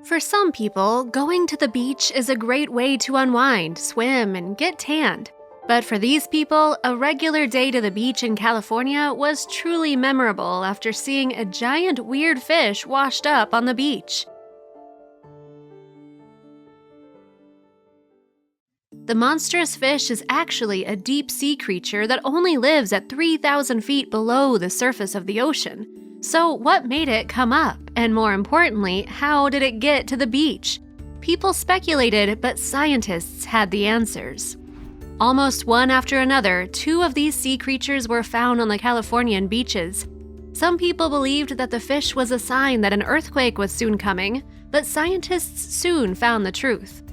For some people, going to the beach is a great way to unwind, swim, and get tanned. But for these people, a regular day to the beach in California was truly memorable after seeing a giant weird fish washed up on the beach. The monstrous fish is actually a deep-sea creature that only lives at 3,000 feet below the surface of the ocean. So what made it come up? And more importantly, how did it get to the beach? People speculated, but scientists had the answers. Almost one after another, 2 of these sea creatures were found on the Californian beaches. Some people believed that the fish was a sign that an earthquake was soon coming, but scientists soon found the truth.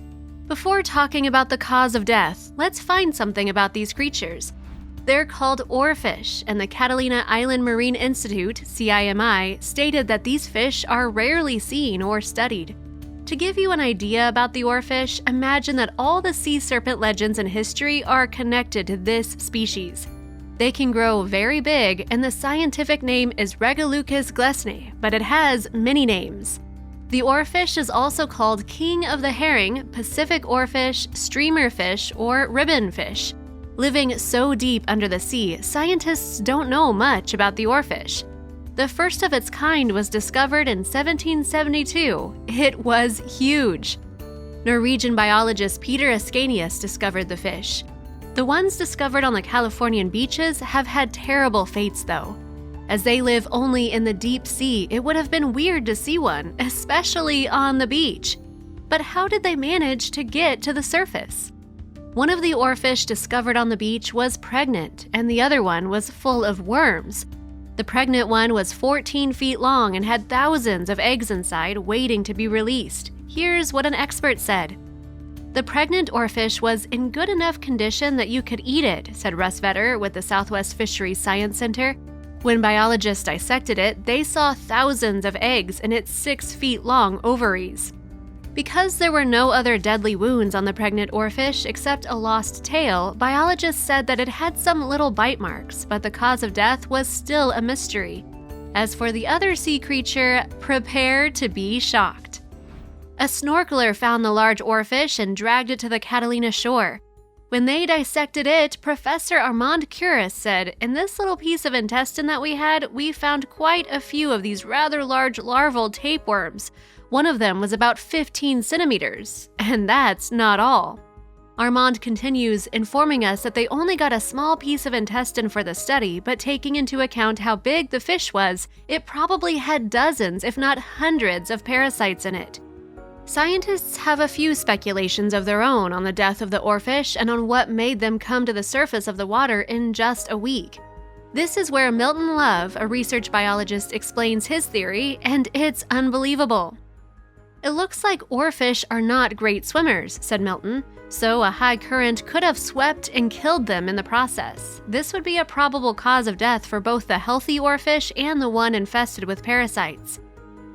Before talking about the cause of death, let's find something about these creatures. They're called oarfish, and the Catalina Island Marine Institute, CIMI, stated that these fish are rarely seen or studied. To give you an idea about the oarfish, imagine that all the sea serpent legends in history are connected to this species. They can grow very big, and the scientific name is Regolucus glesnae, but it has many names. The oarfish is also called king of the herring, Pacific oarfish, streamer fish, or ribbon fish. Living so deep under the sea, scientists don't know much about the oarfish. The first of its kind was discovered in 1772. It was huge. Norwegian biologist Peter Ascanius discovered the fish. The ones discovered on the Californian beaches have had terrible fates, though. As they live only in the deep sea, it would have been weird to see one, especially on the beach. But how did they manage to get to the surface? One of the oarfish discovered on the beach was pregnant, and the other one was full of worms. The pregnant one was 14 feet long and had thousands of eggs inside waiting to be released. Here's what an expert said. "The pregnant oarfish was in good enough condition that you could eat it," said Russ Vetter with the Southwest Fisheries Science Center. When biologists dissected it, they saw thousands of eggs in its 6 feet long ovaries. Because there were no other deadly wounds on the pregnant oarfish except a lost tail, biologists said that it had some little bite marks, but the cause of death was still a mystery. As for the other sea creature, prepare to be shocked. A snorkeler found the large oarfish and dragged it to the Catalina shore. When they dissected it, Professor Armand Curis said, "In this little piece of intestine that we had, we found quite a few of these rather large larval tapeworms. One of them was about 15 centimeters, and that's not all." Armand continues, informing us that they only got a small piece of intestine for the study, but taking into account how big the fish was, it probably had dozens, if not hundreds, of parasites in it. Scientists have a few speculations of their own on the death of the oarfish and on what made them come to the surface of the water in just a week. This is where Milton Love, a research biologist, explains his theory, and it's unbelievable. "It looks like oarfish are not great swimmers," said Milton, "so a high current could have swept and killed them in the process. This would be a probable cause of death for both the healthy oarfish and the one infested with parasites."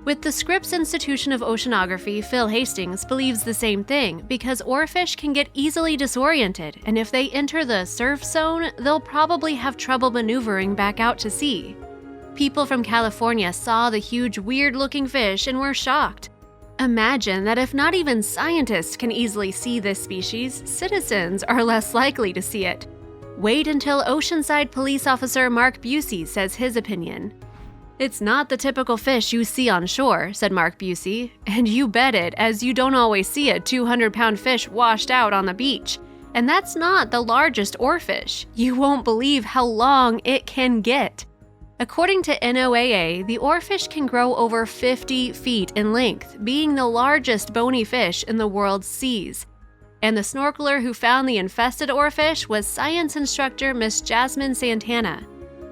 With the Scripps Institution of Oceanography, Phil Hastings believes the same thing because oarfish can get easily disoriented, and if they enter the surf zone, they'll probably have trouble maneuvering back out to sea. People from California saw the huge, weird-looking fish and were shocked. Imagine that if not even scientists can easily see this species, citizens are less likely to see it. Wait until Oceanside police officer Mark Busey says his opinion. "It's not the typical fish you see on shore," said Mark Busey, "and you bet it, as you don't always see a 200-pound fish washed out on the beach. And that's not the largest oarfish. You won't believe how long it can get." According to NOAA, the oarfish can grow over 50 feet in length, being the largest bony fish in the world's seas. And the snorkeler who found the infested oarfish was science instructor Miss Jasmine Santana.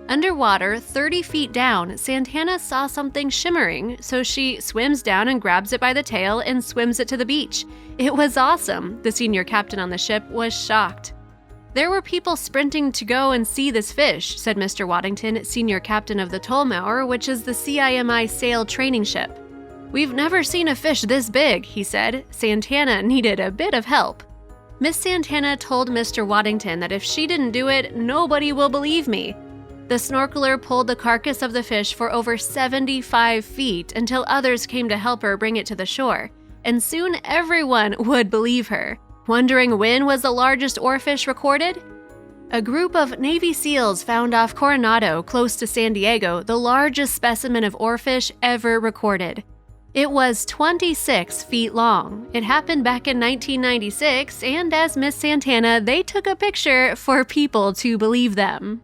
Underwater, 30 feet down, Santana saw something shimmering, so she swims down and grabs it by the tail and swims it to the beach. It was awesome. The senior captain on the ship was shocked. "There were people sprinting to go and see this fish," said Mr. Waddington, senior captain of the Tolmauer, which is the CIMI sail training ship. "We've never seen a fish this big," he said. Santana needed a bit of help. Miss Santana told Mr. Waddington that if she didn't do it, nobody will believe me. The snorkeler pulled the carcass of the fish for over 75 feet until others came to help her bring it to the shore, and soon everyone would believe her. Wondering when was the largest oarfish recorded? A group of Navy SEALs found off Coronado, close to San Diego, the largest specimen of oarfish ever recorded. It was 26 feet long. It happened back in 1996, and as Miss Santana, they took a picture for people to believe them.